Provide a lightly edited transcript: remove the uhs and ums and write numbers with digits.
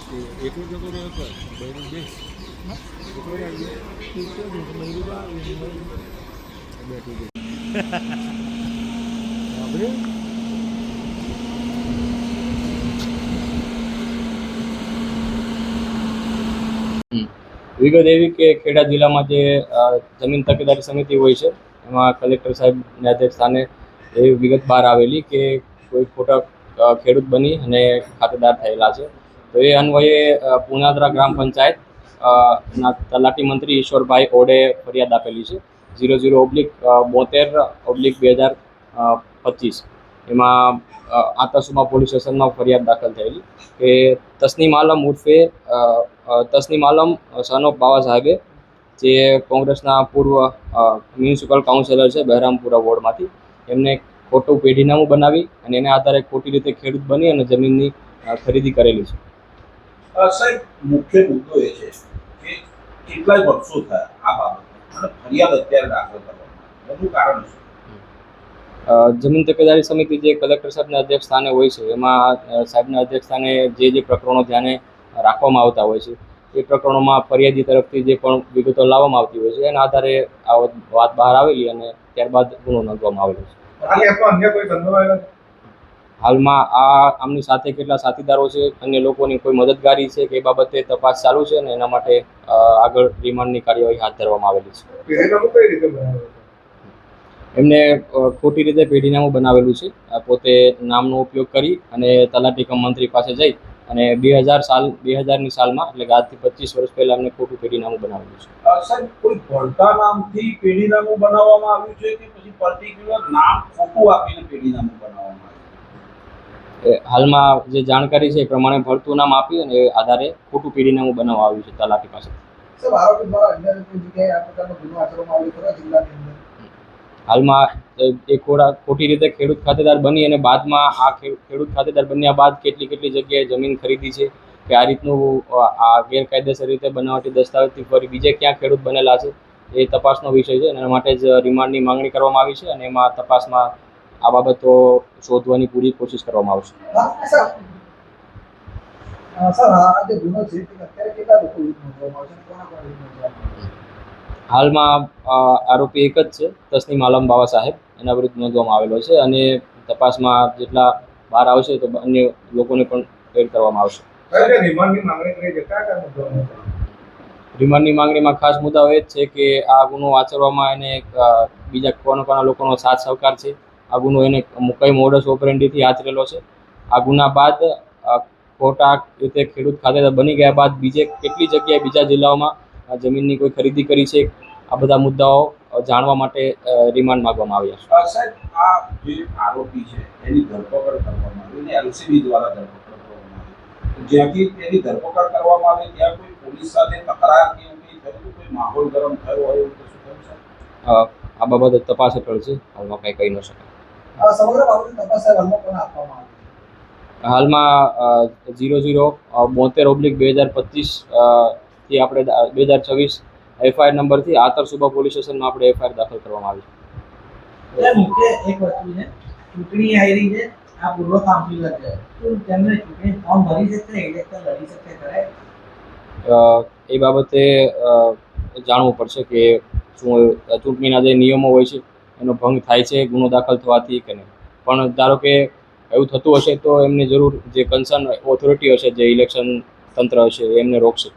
એકલો જતો રહ્યો હતો બૈરું બે એકલો આવી બેઠું આપણે વિગત એવી કે ખેડા જિલ્લામાં જે જમીન તકેદારી સમિતિ હોય છે એમાં કલેક્ટર સાહેબના અધ્યક્ષ સ્થાને એવી વિગત બહાર આવેલી કે કોઈ ખોટા ખેડૂત બની અને ખાતેદાર થયેલા છે. તો એ અન્વયે પુનાદરા ગ્રામ પંચાયત ના તલાટી મંત્રી ઈશ્વરભાઈ ઓડે ફરિયાદ આપેલી છે 00/72/2025. એમાં આતસુમા પોલીસ સ્ટેશનમાં ફરિયાદ દાખલ થયેલી કે તસ્નીમ આલમ ઉર્ફે તસ્નીમ આલમ સન ઓફ બાવા સાહેબે જે કોંગ્રેસના પૂર્વ મ્યુનિસિપલ કાઉન્સિલર છે બહેરામપુરા વોર્ડમાંથી એમને ખોટું પેઢીનામું બનાવી અને એને આધારે ખોટી રીતે ખેડૂત બની અને જમીનની ખરીદી કરેલી છે. સાહેબ, મુખ્ય મુદ્દો એ છે કે કેટલાય વર્ષો થયા આ બાબતે અને ફરિયાદ અત્યારે દાખલ કરવામાં એનું કારણ શું? જમીન તકેદારી સમિતિ જે કલેક્ટર સાહેબના અધ્યક્ષ સ્થાને હોય છે એમાં સાહેબના અધ્યક્ષ સ્થાને જે પ્રકરણો ધ્યાને રાખવામાં આવતા હોય છે એ પ્રકરણોમાં ફરિયાદી તરફથી જે પણ વિગતો લાવવામાં આવતી હોય છે એના આધારે આ વાત બહાર આવેલી અને ત્યારબાદ ગુનો નોંધવામાં આવેલો છે. હાલમાં આમની સાથે કેટલા સાથીદારો છે, અન્ય લોકોની કોઈ મદદગારી છે કે એ બાબતે તપાસ ચાલુ છે અને એના માટે આગળ રિમાન્ડની કાર્યવાહી હાથ ધરવામાં આવેલી છે. એમને ખોટી રીતે પેઢીનામું બનાવેલું છે. પોતે નામનો ઉપયોગ કરી અને તલાટી કમ મંત્રી પાસે જઈ અને 2000ની સાલમાં એટલે આજથી 25 વર્ષ પહેલા એમને ખોટું પેઢીનામું બનાવેલું છે. સાહેબ, કોઈ ભળતા નામથી પેઢીનામું બનાવવામાં આવ્યું છે કે પછી પર્ટિક્યુલર નામ ખોટું આપીને પેઢીનામું બનાવવામાં આવ્યું? હાલમાં જે જાણકારી છે એ પ્રમાણે ભળતું નામ આપી અને એ આધારે ખોટું પેઢીનામું બનાવવામાં આવ્યું છે તલાટી પાસે. હાલમાં એ ખોટી રીતે ખેડૂત ખાતેદાર બની અને બાદમાં આ ખેડૂત ખાતેદાર બન્યા બાદ કેટલી જગ્યાએ જમીન ખરીદી છે કે આ રીતનું આ ગેરકાયદેસર રીતે બનાવટી દસ્તાવેજથી ફરી બીજે ક્યાં ખેડૂત બનેલા છે એ તપાસનો વિષય છે અને એના માટે જ રિમાન્ડની માંગણી કરવામાં આવી છે અને એમાં તપાસમાં આ બાબતો શોધવાની પૂરી કોશિશ કરવામાં આવશે. હાલમાં આરોપી એક જ છે, તસ્નીમ આલમ બાવા સાહેબ, એના વિરુદ્ધ નોંધવામાં આવેલો છે અને તપાસમાં જેટલા બહાર આવશે તો અન્ય લોકોને પણ એડ કરવામાં આવશે. રિમાન્ડની માંગણીમાં ખાસ મુદ્દાઓ એ જ છે કે આ ગુનો આચરવામાં એને બીજા કોના લોકોનો સાથ સહકાર છે, આ ગુનો એને કઈ મોડસ ઓપરેન્ડીથી આચરેલો છે, આ ગુના બાદ ખોટા રીતે ખેડૂત ખાતેદાર બની ગયા બાદ બીજે કેટલી જગ્યાએ બીજા જિલ્લાઓમાં જમીનની કોઈ ખરીદી કરી છે, આ બધા મુદ્દાઓ જાણવા માટે રિમાન્ડ માંગવામાં આવ્યા છે. સાહેબ, આ જે આરોપી છે એની ધરપકડ કરવામાં આવી અને એલસીબી દ્વારા ધરપકડ કરવામાં આવી, જ્યાંથી તેની ધરપકડ કરવામાં આવી ત્યાં કોઈ પોલીસ સાથે તકરાર કે એવું કંઈ થયું, કોઈ માહોલ ગરમ થયો હોય એવું કશું થયું છે? આ બાબતે તપાસ હેઠળ છે, હાલમાં કંઈ કહી ન શકાય. સમગ્ર બાબતની તપાસ હાલમાં કોને આપવામાં આવી? હાલમાં 00/72/2025 થી આપણે 2026 એફઆઈઆર નંબરથી આતરસુબા પોલીસ સ્ટેશનમાં આપણે એફઆઈઆર દાખલ કરવામાં આવી છે. મુખ્ય એક વસ્તુ છે, ચૂંટણી આવી રહી છે, આ પૂર્વ કાઉન્સિલર છે, તો તેમને ચૂંટણી ફોર્મ ભરી શકશે, ઇલેક્શન લડી શકશે ખરે? એ બાબતે જાણવું પડશે કે શું ચૂંટણીના જે નિયમો હોય છે એનો ભંગ થાય છે ગુનો દાખલ થવાથી કે નહીં. પણ ધારો કે એવું થતું હશે તો એમને જરૂર જે કન્સર્ન ઓથોરિટી હશે, જે ઇલેક્શન તંત્ર હશે એમને રોકશે.